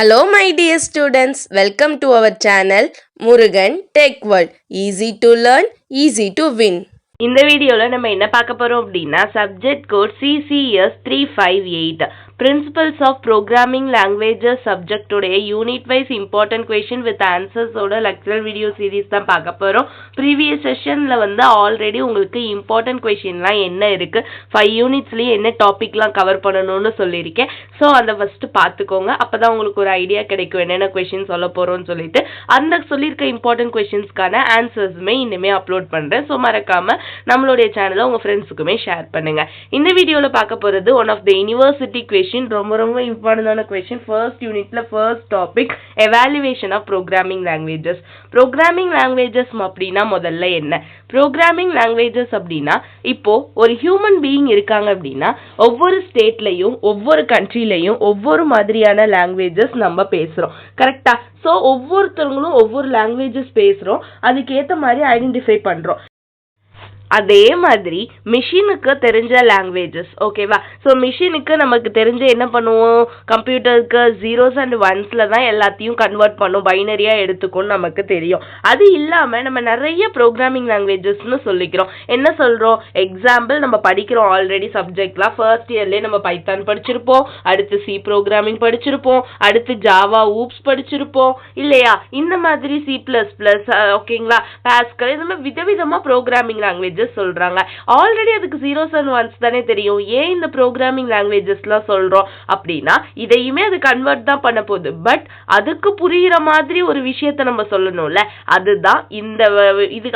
Hello my dear students, welcome to our channel Murugan Tech World. Easy to learn, easy to win. இந்த வீடியோல நம்ம என்ன பார்க்க போறோம் அப்படின்னா subject code CCS 358 Principles of Programming Languages subject உடைய unit wise important question with answers ஓட lecture video series தான் பார்க்க போறோம். ப்ரீவியஸ் செஷன்ல ஆல்ரெடி உங்களுக்கு இம்பார்ட்டன்ட் கொஸ்டின்லாம் என்ன இருக்கு 5 யூனிட்ஸ்லயே என்ன டாபிக்லாம் கவர் பண்ணணும்னு சொல்லியிருக்கேன். ஸோ அதை ஃபர்ஸ்ட் பார்த்துக்கோங்க. அப்பதான் உங்களுக்கு ஒரு ஐடியா கிடைக்கும் என்னென்ன கொஸ்டின் சொல்ல போறோம்னு சொல்லிட்டு. அந்த சொல்லியிருக்க இம்பார்ட்டன்ட் கொஸ்டின்ஸ்க்கான ஆன்சர்ஸுமே இனிமே அப்லோட் பண்றேன். ஸோ மறக்காம நம்மளுடைய சேனலை உங்க ஃப்ரெண்ட்ஸுக்குமே ஷேர் பண்ணுங்க. இந்த வீடியோல பார்க்க போறது one of the university question, ரொம்ப இம்பார்ட்டன்டான கொஸ்டின். ஃபர்ஸ்ட் யூனிட்ல first topic evaluation of programming languages. Programming languages அப்படின்னா முதல்ல என்ன? ப்ரோக்ராமிங் லாங்குவேஜஸ் அப்படின்னா இப்போ ஒரு ஹியூமன் பீயிங் இருக்காங்க அப்படின்னா ஒவ்வொரு ஸ்டேட்லையும் ஒவ்வொரு கண்ட்ரிலையும் ஒவ்வொரு மாதிரியான லாங்குவேஜஸ் நம்ம பேசுறோம், கரெக்டா? ஸோ ஒவ்வொருத்தவங்களும் ஒவ்வொரு லாங்குவேஜஸ் பேசுறோம், அதுக்கேற்ற மாதிரி ஐடென்டிஃபை பண்றோம். அதே மாதிரி மிஷினுக்கு தெரிஞ்ச லாங்குவேஜஸ், ஓகேவா? ஸோ மிஷினுக்கு நமக்கு தெரிஞ்ச என்ன பண்ணுவோம், கம்ப்யூட்டருக்கு ஜீரோஸ் அண்ட் ஒன்ஸ்ல தான் எல்லாத்தையும் கன்வெர்ட் பண்ணும், பைனரியா எடுத்துக்கோன்னு நமக்கு தெரியும். அது இல்லாம நம்ம நிறைய ப்ரோக்ராமிங் லாங்குவேஜஸ்னு சொல்லிக்கிறோம். என்ன சொல்றோம்? எக்ஸாம்பிள் நம்ம படிக்கிறோம் ஆல்ரெடி சப்ஜெக்ட்லாம். ஃபர்ஸ்ட் இயர்லேயே நம்ம பைத்தான் படிச்சிருப்போம், அடுத்து சி ப்ரோக்ராமிங் படிச்சிருப்போம், அடுத்து ஜாவா ஊப்ஸ் படிச்சிருப்போம் இல்லையா? இந்த மாதிரி C++, ஓகேங்களா, பாஸ்கல், இந்த மாதிரி விதவிதமா ப்ரோக்ராமிங் லாங்குவேஜ் சொல்றாங்க. ஆல்ரெடி அதுக்கு ஜீரோஸ் அண்ட் ஒன்ஸ் தானே தெரியும். ஏன் இந்த ப்ரோக்ராமிங் லாங்குவேஜஸ்லாம் சொல்றோம் அப்படின்னா இதையுமே அது கன்வெர்ட் தான் பண்ண போகுது. பட் அதுக்கு புரியுற மாதிரி ஒரு விஷயத்தை நம்ம சொல்லணும்ல, அதுதான் இந்த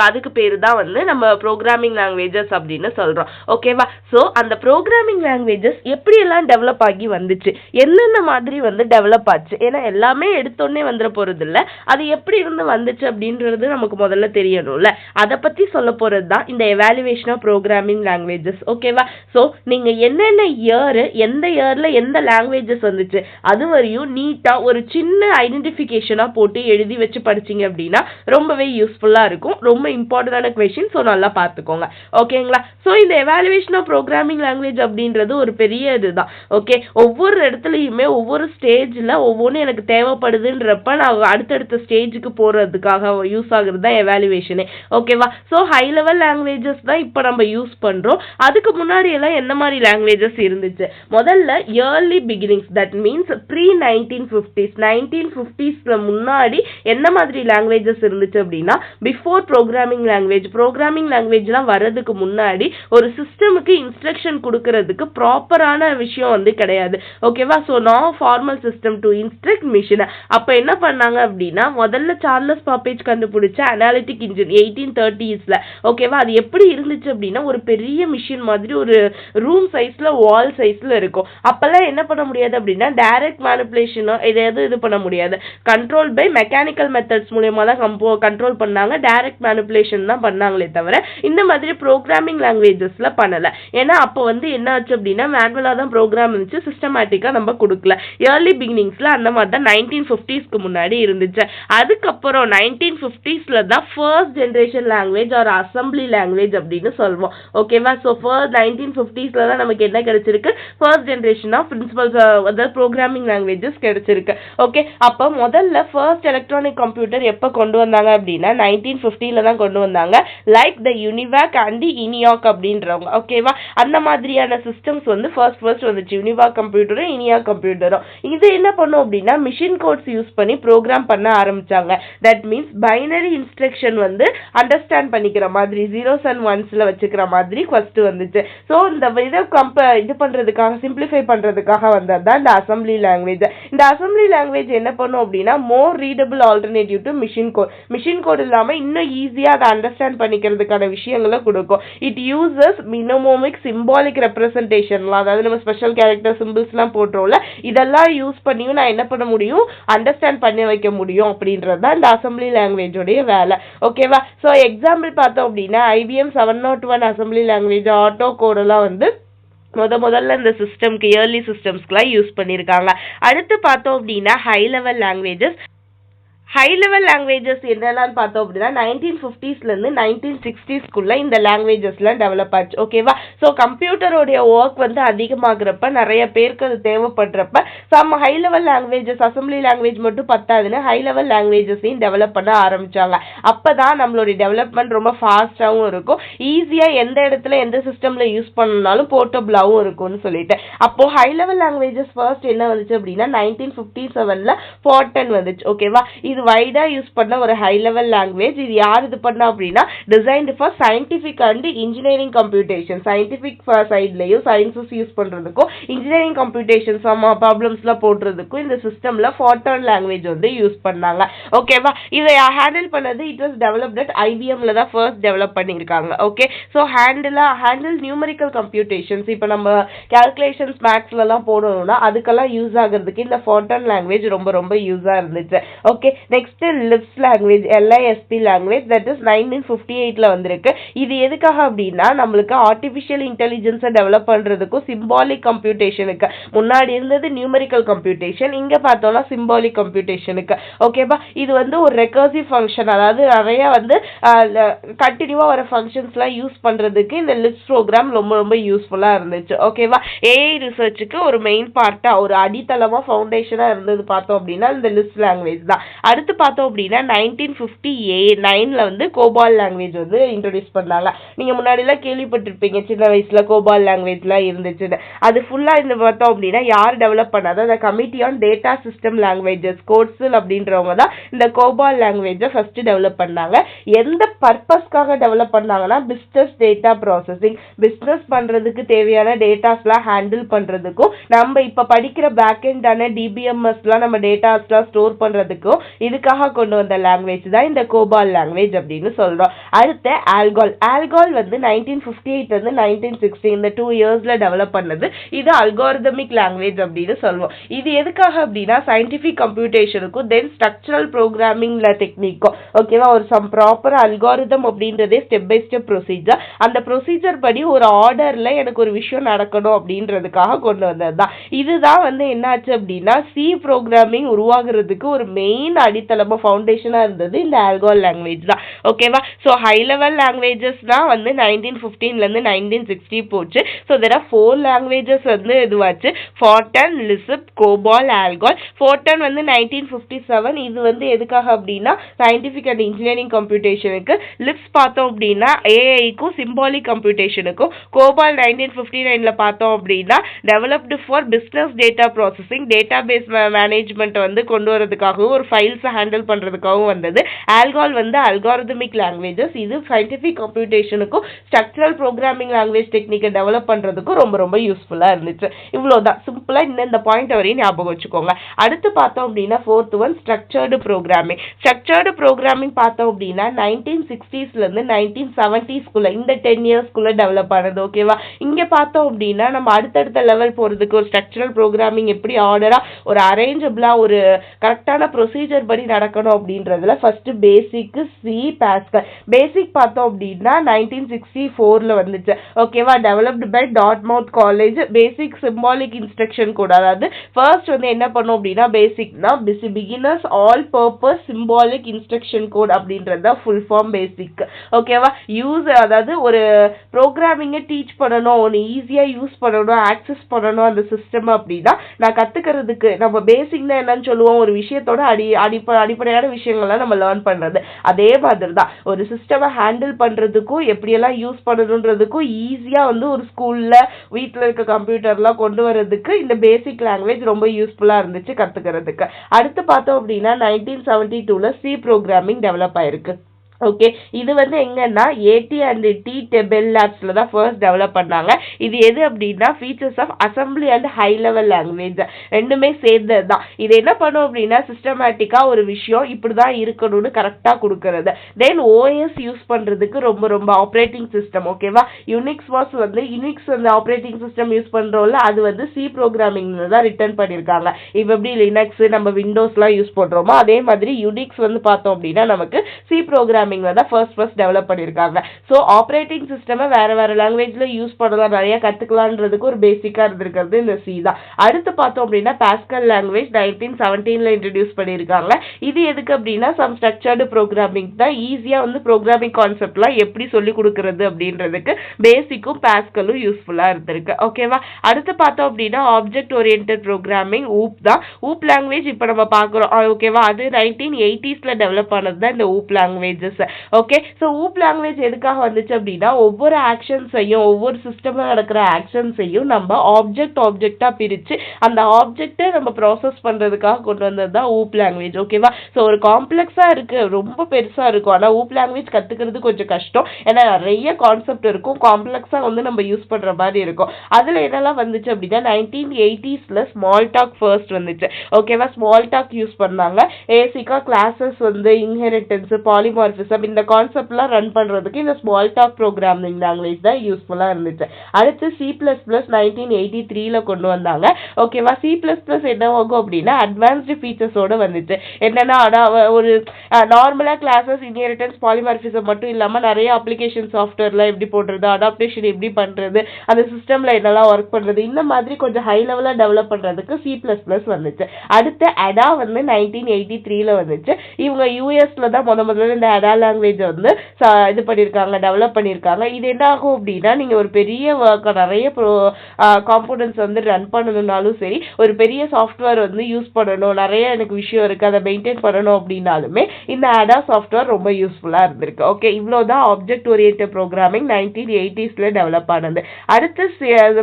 அதுக்கு பேரு தான் நம்ம ப்ரோக்ராமிங் லாங்குவேஜஸ் அப்படின்னு சொல்றோம், ஓகேவா? ஸோ அந்த ப்ரோக்ராமிங் லாங்குவேஜஸ் எப்படி எல்லாம் டெவலப் ஆகி வந்துச்சு, என்னென்ன மாதிரி டெவலப் ஆச்சு, ஏன்னா எல்லாமே எடுத்தோடனே வந்துட போறது இல்ல, அது எப்படி இருந்து வந்துச்சு அப்படின்றது நமக்கு முதல்ல தெரியணும்ல. அதை பத்தி சொல்ல போறது தான் இந்த evaluation of programming languages, ஓகேவா? சோ நீங்க என்னென்ன இயர், எந்த இயர்ல எந்த லாங்குவேஜஸ் வந்துச்சு அது வரையும் நீட்டா ஒரு சின்ன ஐடென்டிஃபிகேஷனா போட்டு எழுதி வச்சு படிச்சீங்க அப்படின்னா ரொம்பவே யூஸ்ஃபுல்லா இருக்கும். ரொம்ப இம்பார்ட்டன்டான क्वेश्चन, சோ நல்லா பாத்துக்கோங்க, ஓகேங்களா? சோ இந்த evaluation of programming language அப்படின்றது ஒரு பெரிய இதுதான், ஓகே? ஒவ்வொரு இடத்துலயுமே ஒவ்வொரு ஸ்டேஜ்ல ஒவ்வொன்றும் எனக்கு தேவைப்படுதுன்றப்ப நான் அடுத்தடுத்த ஸ்டேஜுக்கு போறதுக்காக யூஸ் ஆகுறது தான் எவாலுவேஷனே, ஓகேவா? சோ ஹை லெவல் லாங்குவேஜஸ் தான் இப்ப நம்ம யூஸ் பண்றோம். அதுக்கு முன்னாடி எல்லாம் என்ன மாதிரி லாங்குவேஜஸ் இருந்துச்சு? முதல்ல early beginnings, that means pre 1950s 1950ஸ்ல முன்னாடி என்ன மாதிரி லாங்குவேஜஸ் இருந்துச்சு அப்படின்னா பிஃபோர் ப்ரோக்ராமிங் லாங்குவேஜ். ப்ரோக்ராமிங் லாங்குவேஜ்லாம் வர்றதுக்கு முன்னாடி ஒரு சிஸ்டமுக்கு இன்ஸ்ட்ரக்ஷன் கொடுக்கறதுக்கு ப்ராப்பரான விஷயம் கிடையாது, ஓகேவா? ஸோ நான் formal system to instruct machine. அப்ப என்ன பண்ணாங்க அப்படின்னா முதல்ல சார்லஸ் பாப்பேஜ் கண்டுபிடிச்ச அனாலிட்டிக் இன்ஜின் 1830ஸ்ல, ஓகேவா? அது எப்படி இருந்துச்சு அப்படின்னா ஒரு பெரிய மிஷின் மாதிரி ஒரு ரூம் சைஸ்ல வால் சைஸ்ல இருக்கும். அப்பெல்லாம் என்ன பண்ண முடியாது அப்படின்னா டைரக்ட் மேனிபுலேஷனோ இது பண்ண முடியாது. கண்ட்ரோல் பை மெக்கானிக்கல் மெத்தட்ஸ் மூலமா தான் கண்ட்ரோல் பண்ணாங்க, டைரக்ட் மேனிபுலேஷன் தான் பண்ணாங்களே தவிர இந்த மாதிரி ப்ரோக்ராமிங் லாங்குவேஜஸ்ல பண்ணல. ஏன்னா அப்போ என்ன ஆச்சு அப்படின்னா மேனுவலா தான் ப்ரோக்ராம் இருந்துச்சு, சிஸ்டமேட்டிக்கா நம்ம கொடுக்கல. ஏர்லி பிகினிங்ஸ்ல அந்த மாதிரி தான் 1950ஸ்க்கு முன்னாடி இருந்துச்சு. அதுக்கப்புறம் 1950ஸ்ல தான் first generation language or assembly language அப்படின்னு சொல்வோம், ஓகேவா? ஸோ ஃபர்ஸ்ட் 1950ஸ்ல தான் நமக்கு என்ன கிடைச்சிருக்கு, ஃபர்ஸ்ட் ஜெனரேஷன் ஆஃப் பிரின்சிபல்ஸ் அதாவது ப்ரோக்ராமிங் லாங்குவேஜஸ் கிடைச்சிருக்கு, ஓகே? அப்போ முதல்ல ஃபர்ஸ்ட் எலக்ட்ரானிக் கம்ப்யூட்டர் எப்போ கொண்டு வந்தாங்க அப்படின்னா 1950ல தான் கொண்டு வந்தாங்க. Like the UNIVAC and the ENIAC அப்படின்றவங்க, ஓகேவா? அந்த மாதிரியான சிஸ்டம்ஸ் ஃபர்ஸ்ட் வந்துச்சு, யூனிவாக் கம்ப்யூட்டரும் இனியாக் கம்ப்யூட்டரும். இது என்ன பண்ணும் அப்படின்னா மிஷின் கோட்ஸ் யூஸ் பண்ணி ப்ரோக்ராம் பண்ண ஆரம்பிச்சாங்க. That means binary instruction understand பண்ணிக்கிற மாதிரி ஜீரோஸ் அண்ட் ஒன்ஸ்ல வச்சுக்கிற மாதிரி ஃபர்ஸ்ட் வந்துச்சு. ஸோ இந்த இது பண்றதுக்காக சிம்பிளிஃபை பண்றதுக்காக வந்தது தான் இந்த அசம்பிளி லாங்குவேஜ். இந்த அசம்பிளி லாங்குவேஜ் என்ன பண்ணும் அப்படின்னா more readable alternative to machine code. Machine code இல்லாம இன்னும் ஈஸியா அதை அண்டர்ஸ்டாண்ட் பண்ணிக்கிறதுக்கான விஷயங்களை கொடுக்கும். இட் யூசஸ் மினோமோமிக் சிம்பாலிக் ரெப்ரசன்டேஷன்லாம், அதாவது நம்ம ஸ்பெஷல் கேரக்டர் சிம்பிள்ஸ்லாம் போடுறோம்ல, இதெல்லாம் யூஸ் பண்ணியும் நான் என்ன பண்ண முடியும், அண்டர்ஸ்டாண்ட் பண்ணி வைக்க முடியும் அப்படின்றது தான் இந்த அசம்பிளி லாங்குவேஜோடைய வேலை, ஓகேவா? ஸோ எக்ஸாம்பிள் பார்த்தோம் அப்படின்னா IBM 701 அசம்பிளி லாங்குவேஜ், ஆட்டோ கோடெல்லாம் முதல்ல இந்த சிஸ்டம்க்கு ஏர்லி சிஸ்டம்ஸ்க்குலாம் யூஸ் பண்ணியிருக்காங்க. அடுத்து பார்த்தோம் அப்படின்னா high level languages. High level languages என்னெல்லாம் பார்த்தோம் அப்படின்னா 1950s - 1960s இந்த லாங்குவேஜஸ்லாம் டெவலப் ஆச்சு. ஓகேவா? ஸோ கம்ப்யூட்டரோடைய ஒர்க் வந்து அதிகமாகிறப்ப நிறைய பேருக்கு அது தேவைப்படுறப்ப some high level languages, assembly language மட்டும் பத்தாதுன்னு ஹை லெவல் லாங்குவேஜஸையும் டெவலப் பண்ண ஆரம்பிச்சாங்க. அப்பதான் நம்மளுடைய டெவலப்மெண்ட் ரொம்ப ஃபாஸ்டாகவும் இருக்கும், ஈஸியாக எந்த இடத்துல எந்த சிஸ்டம்ல யூஸ் பண்ணனாலும் போர்ட்டபிளாகவும் இருக்கும்னு சொல்லிட்டு. அப்போ ஹை லெவல் லாங்குவேஜஸ் ஃபர்ஸ்ட் என்ன வந்துச்சு அப்படின்னா 1957 ஃபார்டன் வந்துச்சு. ஓகேவா? இது வைடா யூஸ் பண்ண ஒரு ஹை லெவல் லாங்குவேஜ். இது யார் இது பண்ணா அப்படின்னா designed for scientific and engineering computation. Scientific சைட்லையும் சயின்சஸ் யூஸ் பண்றதுக்கும் இன்ஜினியரிங் கம்ப்யூட்டேஷன் ப்ராப்ளம்ஸ்லாம் போடுறதுக்கும் இந்த சிஸ்டம்ல ஃபார்டன் லாங்குவேஜ் வந்து யூஸ் பண்ணாங்க. ஓகேவா? இதை ஹேண்டில் பண்ணது இட் வாஸ் டெவலப்ட் அட் ஐபிஎம்ல தான் ஃபர்ஸ்ட் டெவலப் பண்ணியிருக்காங்க. Okay, so handle numerical computations. இப்போ நம்ம கால்குலேஷன்ஸ் மேக்ஸ்லாம் போடணும்னா அதுக்கெல்லாம் யூஸ் ஆகிறதுக்கு இந்த ஃபார்டன் லாங்குவேஜ் ரொம்ப ரொம்ப யூஸாக இருந்துச்சு. Okay, next Lisp language, LISP language, that is 1958 வந்திருக்கு. இது எதுக்காக அப்படின்னா நம்மளுக்கு ஆர்டிஃபிஷியல் இன்டெலிஜென்ஸை டெவலப் பண்றதுக்கும் சிம்பாலிக் கம்ப்யூட்டேஷனுக்கு. முன்னாடி இருந்தது நியூமரிக்கல் கம்ப்யூட்டேஷன், இங்க பார்த்தோம்னா சிம்பாலிக் கம்ப்யூட்டேஷனுக்கு. ஓகேவா? இது வந்து ஒரு ரெக்கர்சிவ் ஃபங்க்ஷன், அதாவது நிறைய வந்து கண்டினியூவா வர ஃபங்க்ஷன்ஸ்லாம் யூஸ் பண்றதுக்கு இந்த லிஸ்ப் ப்ரோக்ராம் ரொம்ப ரொம்ப யூஸ்ஃபுல்லா இருந்துச்சு. ஓகேவா? AI ரிசர்ச்சுக்கு ஒரு மெயின் பார்ட்டா, ஒரு அடித்தளமா ஃபவுண்டேஷனா இருந்தது பார்த்தோம் அப்படின்னா இந்த லிஸ்ப் லாங்குவேஜ் தான். அடுத்து பார்த்தோம் அப்படின்னா 1959 வந்து கோபால் லாங்குவேஜ் வந்து இன்ட்ரோடியூஸ் பண்ணாங்க. நீங்க முன்னாடிலாம் கேள்விப்பட்டிருப்பீங்க சின்ன வயசுல கோபால் லாங்குவேஜ்லாம் இருந்துச்சுன்னு. அது ஃபுல்லா இந்த பார்த்தோம் அப்படின்னா யார் டெவலப் பண்ணாத அந்த committee on data system languages, CODASYL அப்படின்றவங்க தான் இந்த கோபால் லாங்குவேஜை ஃபர்ஸ்ட் டெவலப் பண்ணாங்க. எந்த பர்பஸ்க்காக டெவலப் பண்ணாங்கன்னா பிஸ்னஸ் டேட்டா ப்ராசஸிங், பிஸ்னஸ் பண்றதுக்கு தேவையான டேட்டாஸ்லாம் ஹேண்டில் பண்றதுக்கும் நம்ம இப்ப படிக்கிற பேக்எண்டான DBMSலாம் நம்ம டேட்டாஸ்லாம் ஸ்டோர் பண்றதுக்கும் இதுக்காக கொண்டு வந்த லாங்குவேஜ் தான் இந்த கோபால் லாங்குவேஜ் அப்படின்னு சொல்றோம். அடுத்து ஆல்கால் வந்து 1958 1960 இந்த 2 இயர்ஸ்ல டெவலப் பண்ணது. இது அல்காரிதமிக் லாங்குவேஜ் அப்படின்னு சொல்லுவோம். இது எதுக்காக அப்படின்னா சயின்டிபிக் கம்ப்யூட்டேஷனுக்கும் தென் ஸ்ட்ரக்சரல் ப்ரோக்ராமிங்ல டெக்னிக்கும். ஓகேவா? ஒரு சம் ப்ராப்பர் அல்காரிதம் அப்படின்றதே ஸ்டெப் பை ஸ்டெப் ப்ரொசீஜர். அந்த ப்ரொசீஜர் படி ஒரு ஆர்டர்ல எனக்கு ஒரு விஷயம் நடக்கணும் அப்படின்றதுக்காக கொண்டு வந்தது தான். இதுதான் வந்து என்னாச்சு அப்படின்னா சி ப்ரோக்ராமிங் உருவாகிறதுக்கு ஒரு மெயின் அடித்தளமா ஃபவுண்டேஷனா இருந்தது இந்த ஆல்கால் லாங்குவேஜ் தான். ஓகேவா? ஸோ ஹை லெவல் லாங்குவேஜஸ் தான் வந்து 1915 1960 போச்சு. ஸோ தெர் ஆர் 4 லாங்குவேஜஸ் வந்து இதுவாச்சு, Fortran, Lisp, COBOL, ALGOL. Fortran வந்து 1957, இது வந்து எதுக்காக அப்படின்னா சயின்டிபிக் அண்ட் இன்ஜினியரிங் கம்ப்யூட்டேஷனுக்கு. லிப்ஸ் பார்த்தோம் அப்படின்னா ஏஐக்கும் சிம்பாலிக் கம்ப்யூட்டேஷனுக்கும். கோபால் 1959 பார்த்தோம் அப்படின்னா developed for business data processing, database management வந்து கொண்டு வரதுக்காகவும் ஒரு ஃபைல்ஸை ஹேண்டில் பண்றதுக்காகவும் வந்தது. ஆல்கால் வந்து அல்காரிதமிக் லாங்குவேஜஸ், இது சயின்டிபிக் கம்ப்யூட்டேஷனுக்கும் ஸ்ட்ரக்சரல் ப்ரோக்ராமிங் லாங்குவேஜ் டெக்னிக்கை டெவலப் பண்றதுக்கும் ரொம்ப ரொம்ப யூஸ்ஃபுல்லா இருந்துச்சு. இவ்வளவுதான், சிம்பிளா இந்த பாயிண்ட் வரையும் ஞாபகம் வச்சுக்கோங்க. அடுத்து பார்த்தோம் அப்படின்னா fourth one structured programming. Structured programming பார்த்தோம் அப்படின்னா 1960s 1970s இந்த 10 இயர்ஸ்க்குள்ள டெவலப் ஆனது. ஓகேவா? இங்க பார்த்தோம் அப்படின்னா நம்ம அடுத்தடுத்த லெவல் போறதுக்கு ஒரு ஸ்ட்ரக்சரல் ப்ரோக்ராமிங் எப்படி ஆர்டரா ஒரு அரேஞ்சபிளா ஒரு கரெக்டான ப்ரொசீஜர் படி நடக்கணும் அப்படின்றதுல first BASIC C Pascal. BASIC பார்த்தோம் அப்படின்னா 1964 வந்துச்சு. ஓகேவா? Developed by Dartmouth college. BASIC symbolic instruction code, அதாவது ஃபர்ஸ்ட் வந்து என்ன பண்ணும் அப்படின்னா பேசிக்னா beginners all purpose symbolic instruction code அப்படின்றது தான் ஃபுல் ஃபார்ம் பேசிக். ஓகேவா? அதாவது ஒரு ப்ரோக்ராமிங்கை டீச் பண்ணணும், ஒன்று ஈஸியா யூஸ் பண்ணணும், ஆக்சஸ் பண்ணணும் அந்த சிஸ்டம் அப்படின்னா நான் கத்துக்கிறதுக்கு நம்ம பேசிக்னா என்னன்னு சொல்லுவோம், ஒரு விஷயத்தோட அடிப்படையான விஷயங்கள்லாம் நம்ம லேர்ன் பண்றது. அதே மாதிரி தான் ஒரு சிஸ்டமை ஹேண்டில் பண்றதுக்கும் எப்படியெல்லாம் யூஸ் பண்ணணுன்றதுக்கும் ஈஸியா வந்து ஒரு ஸ்கூல்ல வீட்டில் இருக்க கம்ப்யூட்டர்லாம் கொண்டு வரதுக்கு இந்த பேசிக் லாங்குவேஜ் ரொம்ப யூஸ்ஃபுல்லா இருந்துச்சு கத்துக்கிறதுக்கு. அடுத்து பார்த்தோம் அப்படின்னா 1972 சி ப்ரோக்ராமிங் டெவலப் ஆயிருக்கு. ஓகே, இது வந்து எங்கன்னா AT&T Bell Labsல தான் ஃபர்ஸ்ட் டெவலப் பண்ணாங்க. இது எது அப்படின்னா features of assembly and high level language ரெண்டுமே சேர்ந்தது தான். இது என்ன பண்ணும் அப்படின்னா சிஸ்டமேட்டிக்கா ஒரு விஷயம் இப்படிதான் இருக்கணும்னு கரெக்டா கொடுக்கறது. தென் OS யூஸ் பண்றதுக்கு ரொம்ப ரொம்ப ஆப்ரேட்டிங் சிஸ்டம். ஓகேவா? யூனிக்ஸ் வந்து அந்த ஆப்ரேட்டிங் சிஸ்டம் யூஸ் பண்றோம்ல, அது வந்து சி ப்ரோக்ராமிங்ல தான் ரிட்டர்ன் பண்ணிருக்காங்க. இப்ப எப்படி லினக்ஸ் நம்ம விண்டோஸ்லாம் யூஸ் பண்றோமோ அதே மாதிரி யூனிக்ஸ் வந்து பார்த்தோம் அப்படின்னா நமக்கு சி ப்ரோக்ராமிங் ப்ரோக்ராமிங்ல தான் ஃபர்ஸ்ட் டெவலப் பண்ணியிருக்காங்க. ஸோ ஆப்ரேட்டிங் சிஸ்டமை வேற லாங்குவேஜ்ல யூஸ் பண்ணலாம், நிறைய கத்துக்கலான்றதுக்கு ஒரு பேசிக்கா இருந்திருக்கிறது இந்த சி தான். அடுத்து பார்த்தோம் அப்படின்னா பாஸ்கல் லாங்குவேஜ் 1917ல இன்ட்ரடியூஸ் பண்ணியிருக்காங்க. இது எதுக்கு அப்படின்னா சம் ஸ்ட்ரக்சர்டு ப்ரோக்ராமிங் தான், ஈஸியா வந்து ப்ரோக்ராமிங் கான்செப்ட்லாம் எப்படி சொல்லி கொடுக்கறது அப்படின்றதுக்கு பேசிக்கும் பாஸ்கலும் யூஸ்ஃபுல்லா இருந்திருக்கு. ஓகேவா? அடுத்து பார்த்தோம் அப்படின்னா ஆப்ஜெக்ட் ஓரியன்டட் ப்ரோக்ராமிங் ஊப் தான். ஊப் லாங்குவேஜ் இப்போ நம்ம பார்க்குறோம். ஓகேவா? அது 1980sல டெவலப் ஆனது தான் இந்த ஊப் லாங்குவேஜஸ். ஓகே, ஸோ ஊப் லாங்குவேஜ் எதுக்காக வந்துச்சு அப்படின்னா ஒவ்வொரு ஆக்ஷன்ஸையும், ஒவ்வொரு சிஸ்டம்ல நடக்கிற ஆக்ஷன்ஸையும் நம்ம ஆப்ஜெக்டா பிரிச்சு அந்த ஆப்ஜெக்டை நம்ம ப்ராசஸ் பண்றதுக்காக கொண்டு வந்தது தான் ஊப் லாங்குவேஜ். ஓகேவா? ஸோ ஒரு காம்ப்ளெக்ஸா இருக்கு, ரொம்ப பெருசா இருக்கும், ஆனா ஊப் லாங்குவேஜ் கத்துக்கிறது கொஞ்சம் கஷ்டம். ஏன்னா நிறைய கான்செப்ட் இருக்கும், காம்ப்ளெக்ஸா வந்து நம்ம யூஸ் பண்ற மாதிரி இருக்கும். அதுல என்னெல்லாம் வந்துச்சு அப்படின்னா 1980sல ஸ்மால் டாக் ஃபர்ஸ்ட் வந்துச்சு. ஓகேவா? ஸ்மால் டாக் யூஸ் பண்ணாங்க. பேசிக்கா கிளாஸஸ் வந்து இன்ஹெரிட்டன்ஸ், பாலிமார்பிசம் இந்த கான்செப்ட்லாம் ரன் பண்றதுக்கு இந்த ஸ்மால் டாக் ப்ரோக்ராமிங் லாங்குவேஜ் தான் யூஸ்ஃபுல்லா இருந்துச்சு. அடுத்து C++ 1983ல கொண்டு வந்தாங்க. ஓகேவா? C++ என்ன ஆகும் அப்படின்னா அட்வான்ஸ்டு ஃபீச்சர்ஸோட வந்துச்சு. என்னன்னா ஒரு நார்மலா கிளாஸஸ் இன்ஹெரிட்டன்ஸ் பாலிமார்பிசம் மட்டும் இல்லாம நிறைய அப்ளிகேஷன் சாஃப்ட்வேர்லாம் எப்படி போடுறது, அடாப்டேஷன் எப்படி பண்றது, அந்த சிஸ்டம்ல என்னெல்லாம் ஒர்க் பண்றது, இந்த மாதிரி கொஞ்சம் ஹை லெவலா டெவலப் பண்றதுக்கு C++ வந்துச்சு. அடுத்து ADA வந்து 1983ல வந்துச்சு. இவங்க யூஎஸ்ல தான் முதல்ல இந்த ADA லாங்குவேஜ் வந்து இது பண்ணியிருக்காங்க, டெவலப் பண்ணியிருக்காங்க. இது என்ன ஆகும் அப்படின்னா நீங்க ஒரு பெரிய நிறைய காம்போனன்ட்ஸ் வந்து ரன் பண்ணணும்னாலும் சரி, ஒரு பெரிய சாஃப்ட்வேர் வந்து யூஸ் பண்ணணும், நிறைய எனக்கு விஷயம் இருக்கு அதை மெயின்டைன் பண்ணணும் அப்படின்னாலுமே இந்த ADA சாஃப்ட்வேர் ரொம்ப யூஸ்ஃபுல்லா இருந்திருக்கு. ஓகே, இவ்வளவுதான் ஆப்ஜெக்ட் ஓரியன்டட் ப்ரோக்ராமிங் 1980sல டெவலப் ஆனது. அடுத்து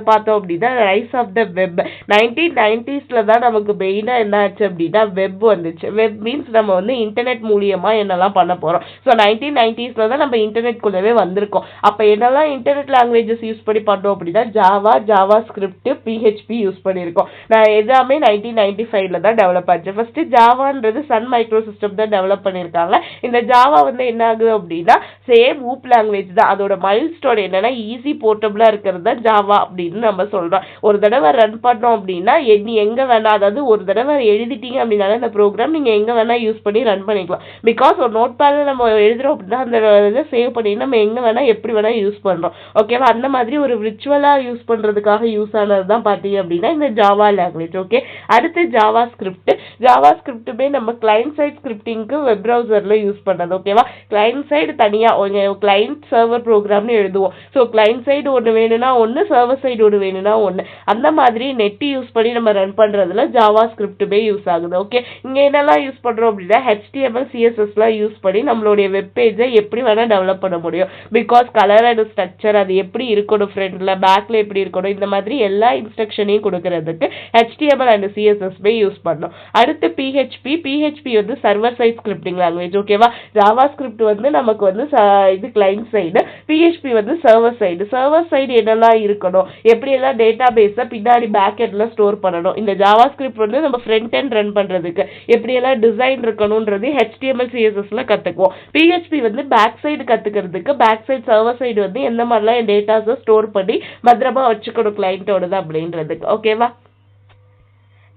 பார்த்தோம் அப்படின்னா ரைஸ் ஆஃப் த வெப் 1990sல தான் நமக்கு மெயினா என்ன ஆச்சு அப்படின்னா வெப் வந்துச்சு. வெப் மீன்ஸ் நம்ம வந்து இன்டர்நெட் மூலியமா என்னெல்லாம் பண்ண போறோம். ஸோ 1990sல தான் நம்ம இன்டர்நெட் குள்ளவே வந்திருக்கோம். அப்ப என்னெல்லாம் இன்டர்நெட் லாங்குவேஜஸ் யூஸ் பண்ணி பண்ணோம் அப்படின்னா ஜாவா ஸ்கிரிப்ட், PHP யூஸ் பண்ணியிருக்கோம். நான் எல்லாமே 1995ல தான் டெவலப் ஆச்சு. ஃபர்ஸ்ட் ஜாவான்றது சன் மைக்ரோ சிஸ்டம் தான் டெவலப் பண்ணியிருக்காங்க. இந்த ஜாவா வந்து என்ன ஆகுது அப்படின்னா சேம் ஊப் லாங்குவேஜ் தான். அதோட மைல் ஸ்டோன் என்னன்னா ஈஸி போர்ட்டபிளா இருக்கிறது தான் ஜாவா அப்படின்னு நம்ம சொல்றோம். ஒரு தடவை ரன் பண்ணோம் அப்படின்னா நீ எங்க வேணா, அதாவது ஒரு தடவை எழுதிட்டீங்க அப்படின்னால இந்த ப்ரோக்ராம் நீங்க எங்க வேணா யூஸ் பண்ணி ரன் பண்ணிக்கலாம். பிகாஸ் ஒரு நோட் பேட்ல நம்ம எழுதுறோம் அப்படின்னா அந்த இதை சேவ் பண்ணி நம்ம எங்க வேணா எப்படி வேணா யூஸ் பண்றோம். ஓகேவா? அந்த மாதிரி ஒரு விர்ச்சுவலா யூஸ் பண்றதுக்காக யூஸ் ஆனது தான் பாத்தீங்க அப்படின்னா இந்த ஜாவா லாங்குவேஜ். ஓகே, அடுத்து ஜாவா ஸ்கிரிப்டுமே நம்ம கிளைண்ட் சைட் ஸ்கிரிப்டிங்க்கு வெப் ப்ரௌசர்ல யூஸ் பண்ணது. ஓகேவா? கிளைண்ட் சைடு தனியா கிளைண்ட் சர்வர் ப்ரோக்ராம்னு எழுதுவோம். ஸோ கிளைண்ட் சைடு ஒன்று வேணும்னா ஒன்று, சர்வர் சைடு ஒன்று வேணும்னா ஒன்று, அந்த மாதிரி நெட் யூஸ் பண்ணி நம்ம ரன் பண்றதுல ஜாவா ஸ்கிரிப்டுமே யூஸ் ஆகுது. ஓகே, இங்க என்னெல்லாம் யூஸ் பண்றோம் அப்படின்னா HTML CSSலாம் யூஸ் பண்ணி நம்மளுடைய வெப் பேஜை எப்படி வேணா டெவலப் பண்ண முடியும். பிகாஸ் கலர் அண்ட் ஸ்ட்ரக்சர் அது எப்படி இருக்கணும், ஃப்ரண்ட்ல பேக்ல எப்படி இருக்கணும், இந்த மாதிரி எல்லா இன்ஸ்ட்ரக்ஷனையும் கொடுக்கறதுக்கு HTML அண்ட் CSSமே யூஸ் பண்ணோம். அடுத்து PHP வந்து சர்வர் சைட் ஸ்கிரிப்டிங் லாங்குவேஜ். ஓகேவா? ஜாவா ஸ்கிரிப்ட் வந்து நமக்கு வந்து இது கிளைண்ட் சைடு, PHP வந்து சர்வர் சைடு என்னெல்லாம் இருக்கணும், எப்படி எல்லாம் டேட்டா பேஸை பின்னாடி பேக் எண்ட்ல ஸ்டோர் பண்ணணும். இந்த ஜாவா ஸ்கிரிப்ட் வந்து நம்ம ஃப்ரண்ட் எண்ட் ரன் பண்றதுக்கு எப்படி எல்லாம் டிசைன் இருக்கணும்ன்றது HTML CSSல கத்துக்குவோம். PHP வந்து பேக் சைடு கத்துக்கிறதுக்கு பேக் சைடு சர்வர் சைடு வந்து எந்த மாதிரிலாம் டேட்டாஸை ஸ்டோர் பண்ணி பத்திரமா வச்சுக்கணும் கிளைண்டோடது அப்படின்றதுக்கு. ஓகேவா?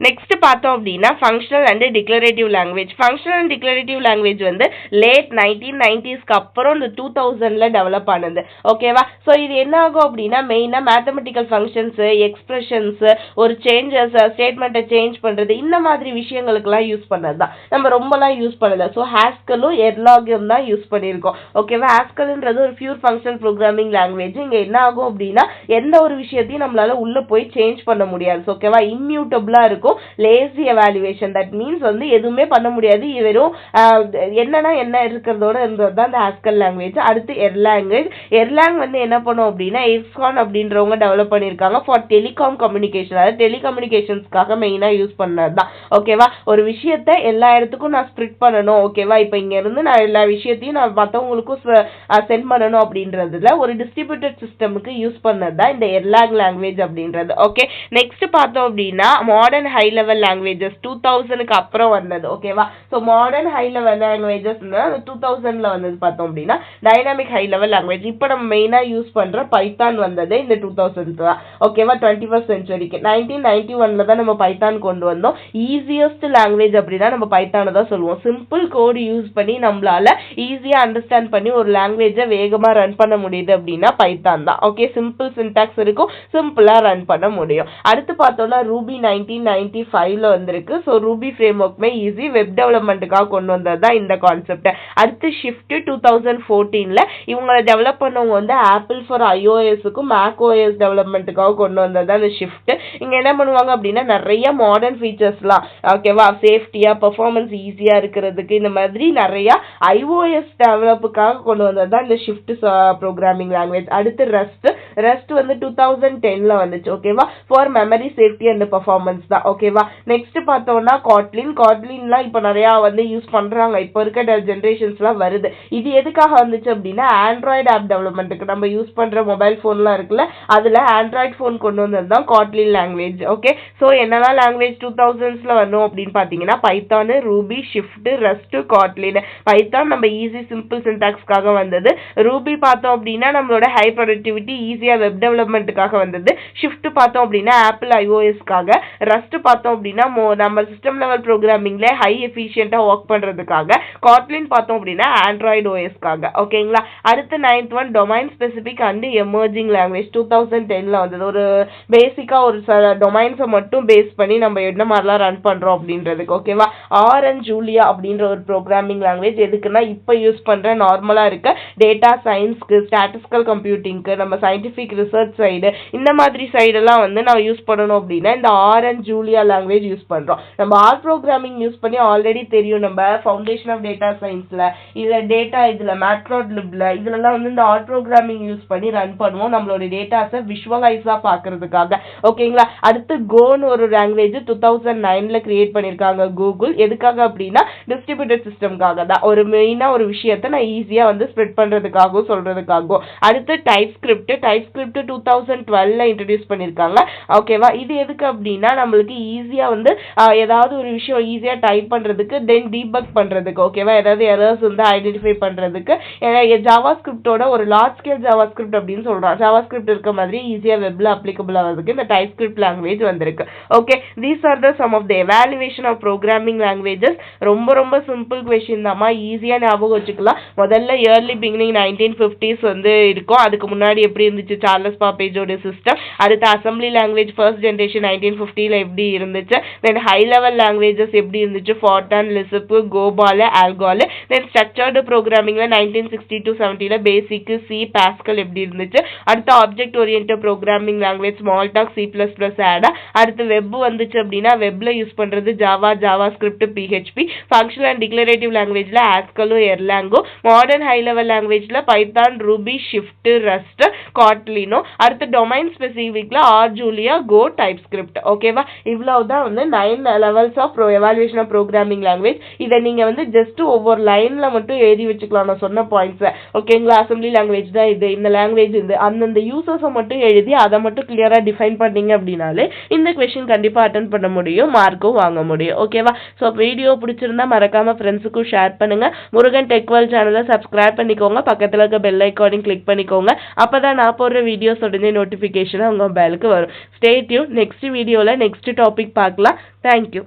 நெக்ஸ்ட் பார்த்தோம் அப்படின்னா functional and declarative language. Functional and declarative language வந்து லேட் 1990ஸ்க்கு அப்புறம் இந்த 2000ல டெவலப் ஆனது. ஓகேவா? ஸோ இது என்ன ஆகும் அப்படின்னா மெயினாக மேத்தமெட்டிக்கல் ஃபங்க்ஷன்ஸ், எக்ஸ்பிரஷன்ஸ், ஒரு சேஞ்சஸ், ஸ்டேட்மெண்ட்டை சேஞ்ச் பண்ணுறது, இந்த மாதிரி விஷயங்களுக்குலாம் யூஸ் பண்ணது தான். நம்ம ரொம்பலாம் யூஸ் பண்ணல. ஸோ ஹாஸ்கலும் எர்லாகும் தான் யூஸ் பண்ணியிருக்கோம். ஓகேவா? ஹாஸ்கல்ன்றது ஒரு பியூர் ஃபங்க்ஷனல் ப்ரோக்ராமிங் லாங்குவேஜ். இங்கே என்ன ஆகும் அப்படின்னா எந்த ஒரு விஷயத்தையும் நம்மளால உள்ள போய் சேஞ்ச் பண்ண முடியாது. ஓகேவா? இம்மியூட்டபிளா இருக்கும். லேசி எவாலுவேஷன், தட் மீன்ஸ் வந்து எதுவுமே பண்ண முடியாது, வெறும் என்ன இருக்கிறதோட இருந்தது தான் இந்த ஹாஸ்கல் லாங்குவேஜ். அடுத்து எர்லாங் வந்து என்ன பண்ணும் அப்படின்னா எக்ஸ்கான் அப்படின்றவங்க டெவலப் பண்ணியிருக்காங்க ஃபார் டெலிகாம் கம்யூனிகேஷன், அதாவது டெலிகம்யூனிகேஷன்ஸ்க்காக மெயினா யூஸ் பண்ணது தான். ஓகேவா? ஒரு விஷயத்தை எல்லா இடத்துக்கும் நான் ஸ்ப்ரிட் பண்ணணும். ஓகேவா? இப்போ இங்க இருந்து நான் எல்லா விஷயத்தையும் நான் மற்றவங்களுக்கும் சென்ட் பண்ணணும் அப்படின்றதுல ஒரு டிஸ்ட்ரிபியூட்டட் சிஸ்டமுக்கு யூஸ் பண்ணது தான் இந்த எர்லாங் லாங்குவேஜ் அப்படின்றது. ஓகே, நெக்ஸ்ட் பார்த்தோம் அப்படின்னா மாடர்ன் ஹை லெவல் லாங்குவேஜஸ் 2000க்கு அப்புறம் வந்தது. ஓகேவா? So modern high level languages 2000ல வந்தது பார்த்தோம் அப்படின்னா டைனாமிக் ஹை லெவல் லாங்குவேஜ். இப்போ நம்ம மெயினாக யூஸ் பண்ற பைத்தான் வந்தது இந்த 2000 தான். ஓகேவா? 21st சென்ச்சுரிக்கு 1991ல தான் நம்ம பைத்தான் கொண்டு வந்தோம். ஈஸியஸ்ட் லாங்குவேஜ் அப்படின்னா நம்ம பைத்தானை தான் சொல்லுவோம். சிம்பிள் கோடு யூஸ் பண்ணி நம்மளால ஈஸியா அண்டர்ஸ்டாண்ட் பண்ணி ஒரு லாங்குவேஜை வேகமா ரன் பண்ண முடியுது அப்படின்னா பைத்தான் தான். ஓகே, சிம்பிள் சின்டாக்ஸ் இருக்கும், சிம்பிளா ரன் பண்ண முடியும். அடுத்து பார்த்தோம்னா ரூபி 1995ல வந்திருக்கு. ஸோ ரூபி ஃப்ரேம் ஒர்க்குமே ஈஸி வெப் டெவலப்மெண்ட்டுக்காக கொண்டு வந்தது தான் இந்த கான்செப்ட். அடுத்து ஷிஃப்ட் 2014ல இவங்களை டெவலப் பண்ணவங்க வந்து ஆப்பிள் ஃபார் iOS-க்கும் macOS டெவலப்மெண்ட்டுக்காக கொண்டு வந்தது தான் இந்த ஷிஃப்ட். இங்க என்ன பண்ணுவாங்க அப்படின்னா நிறைய மாடர்ன் ஃபீச்சர்ஸ்லாம், ஓகேவா, சேஃப்டியா பெர்ஃபார்மன்ஸ் ஈஸியா இருக்கிறதுக்கு இந்த மாதிரி நிறைய iOS டெவலப்புக்காக கொண்டு வந்தது தான் இந்த ஷிஃப்ட் ப்ரோக்ராமிங் லாங்குவேஜ். அடுத்து ரெஸ்ட் வந்து 2010ல வந்துச்சு. ஓகேவா, for memory safety and performance தான். ஓகேவா, நெக்ஸ்ட் பார்த்தோம்னா காட்லின்லாம் இப்போ நிறைய வந்து யூஸ் பண்றாங்க. இப்போ இருக்க ஜென்ரேஷன்ஸ்லாம் வருது. இது எதுக்காக வந்துச்சு அப்படின்னா ஆண்ட்ராய்டு ஆப் டெவலப்மெண்ட்டுக்கு நம்ம யூஸ் பண்ற மொபைல் போன்லாம் இருக்குல்ல, அதுல ஆண்ட்ராய்டு போன் கொண்டு வந்தது தான் காட்லின் லாங்குவேஜ். ஓகே, ஸோ என்னெல்லாம் லாங்குவேஜ் 2000ஸ்ல வரும் அப்படின்னு பாத்தீங்கன்னா Python, Ruby, shift, rest, காட்லின். Python நம்ம ஈஸி சிம்பிள் சின்டாக்ஸ்க்காக வந்தது. ரூபி பார்த்தோம் அப்படின்னா நம்மளோட ஹை ப்ரொடக்டிவிட்டி ஈஸியா வெப் டெவலப்மெண்ட்டுக்காக வந்தது. ஷிஃப்ட் பார்த்தோம் அப்படின்னா ஆப்பிள் iOS-க்காக. ரெஸ்ட் பார்த்தோம் அப்படின்னா நம்ம சிஸ்டம் லெவல் ப்ரோக்ராமிங்ல ஹை எஃபிஷியன்ட்டா ஒர்க் பண்றதுக்காக. காட்லின் பார்த்தோம் அப்படின்னா ஆண்ட்ராய்டு ஓஎஸ்க்காக. ஓகேங்களா, அடுத்து 9th one domain specific and emerging language 2010ல வந்தது. ஒரு பேசிக்கா ஒரு டொமைன்ஸை மட்டும் பேஸ் பண்ணி நம்ம என்ன மாதிரிலாம் ரன் பண்றோம் அப்படின்றதுக்கு. ஓகேவா, ஆர் அண்ட் ஜூலியா அப்படின்ற ஒரு ப்ரோக்ராமிங் லாங்குவேஜ் எதுக்குன்னா இப்போ யூஸ் பண்ற நார்மலா இருக்க டேட்டா சயின்ஸ்க்கு, ஸ்டாட்டிஸ்டிக்கல் கம்ப்யூட்டிங்க்கு, நம்ம சயின்டிபிக் ரிசர்ச் சைடு இந்த மாதிரி சைடெல்லாம் வந்து நம்ம யூஸ் பண்ணணும் அப்படின்னா இந்த R and Julia language use பண்றோம். நம்ம ஆர் ப்ரோக்ராமிங் யூஸ் பண்ணி ஆல்ரெடி தெரியும், நம்ம ஃபவுண்டேஷன் ஆஃப் டேட்டா சயின்ஸ்ல இதுல மேட்ப்ளாட்லிப்ல இதுலலாம் வந்து இந்த ஆர் ப்ரோக்ராமிங் யூஸ் பண்ணி ரன் பண்ணுவோம் நம்மளோட டேட்டாஸை விஷுவலைஸா பாக்குறதுக்காக. ஓகேங்களா, அடுத்து கோன்னு ஒரு லாங்குவேஜ் 2009ல கிரியேட் பண்ணிருக்காங்க கூகுள். எதுக்காக அப்படின்னா டிஸ்ட்ரிபியூட்டட் சிஸ்டம்காக தான். ஒரு மெயினா ஒரு விஷயத்தை நான் ஈஸியா வந்து ஸ்ப்ரெட் பண்றதுக்காகவும் சொல்றதுக்காகவும். அடுத்து டைப் ஸ்கிரிப்ட் 2012ல இன்ட்ரடியூஸ் பண்ணிருக்காங்க. ஓகேவா, இது எதுக்கு அப்படின்னா நம்மளுக்கு ஈஸியா வந்து ஏதாவது ஒரு விஷயம் ஈஸியா டைப் பண்றதுக்கு, தென் டீபக் பண்றதுக்கு. ஓகேவா, ஏதாவது எரர்ஸ் வந்து ஐடென்டிஃபை பண்றதுக்கு. ஜாவா ஸ்கிரிப்டோட ஒரு லார்ஜ் ஸ்கேல் ஜாவா ஸ்கிரிப்ட் அப்படின்னு சொல்றோம். ஜாவா ஸ்கிரிப்ட் இருக்க மாதிரி ஈஸியா வெப்ல அப்ளிகபிள் ஆகிறதுக்கு இந்த டைப் ஸ்கிரிப்ட் லாங்குவேஜ் வந்திருக்கு. Okay, these are the sum of the evaluation of programming languages. ரொம்ப சிம்பிள் கொஸ்டின் தான்மா, ஈஸியா ஞாபகம் வச்சுக்கலாம். முதல்ல இயர்லி பிகினிங் 1950s வந்து இருக்கும். அதுக்கு முன்னாடி எப்படி இருந்துச்சு சார்லஸ் பாப்பேஜோட சிஸ்டம். அடுத்து அசம்பிளி லாங்குவேஜ் ஃபர்ஸ்ட் ஜென்ரேஷன் 1950ல எப்படி இருந்துச்சு. தென் ஹை லெவல் லாங்குவேஜஸ் எப்படி இருந்துச்சு, Fortran, Lisp, COBOL, ALGOL. Then structured ப்ரோக்ராமிங்ல 1960 to 70ல பேசிக், சி, பாஸ்கல் எப்படி இருந்துச்சு. அடுத்து object orient programming language Smalltalk, C++, Ada. அடுத்து வெப் வந்துச்சு அப்படின்னா வெப்ல யூஸ் பண்றது JavaScript, PHP. Functional and declarative லாங்குவேஜ்ல ஆஸ்கலும், எர்லாங்கோ. மாடர்ன் ஹை லெவல் லாங்குவேஜ்ல பைத்தான், ரூபி, ஷிஃப்ட், ரஸ்ட், காட்லினோ. அடுத்து டொமைன் ஸ்பெசிபிக்ல R, Julia, Go, TypeScript. ஓகேவா, இவ்வளவுதான் வந்து 9 levels of evaluation of programming language. இதை நீங்க வந்து ஜஸ்ட் ஒவ்வொரு லைன்ல மட்டும் எழுதி வச்சுக்கலாம் நான் சொன்ன பாயிண்ட்ஸ். ஓகேங்களா, அசம்பிளி லாங்குவேஜ் தான் இது, இந்த லாங்குவேஜ் இது, அந்தந்த யூசர்ஸை மட்டும் எழுதி அதை மட்டும் கிளியரா டிஃபைன் பண்ணீங்க அப்படின்னாலே இந்த கொஸ்டின் கண்டிப்பா அட்டன் பண்ண முடியும், மார்க்கும் வாங்க முடியும். ஓகேவா, ஸோ வீடியோ பிடிச்சிருந்தா மறக்காம ஃப்ரெண்ட்ஸுக்கும் ஷேர் பண்ணுங்க. முருகன் டெக்வல் சேனலை சப்ஸ்கிரைப் பண்ணிக்கோங்க. பக்கத்துல இருக்க பெல் ஐக்கானையும் கிளிக் பண்ணிக்கோங்க. அப்பதான் நான் போடுற வீடியோஸ் உடனே நோட்டிபிகேஷன் உங்க மொபைலுக்கு வரும். Stay tune. நெக்ஸ்ட் வீடியோல நெக்ஸ்ட் டாபிக் பார்க்கலாம். தேங்க்யூ.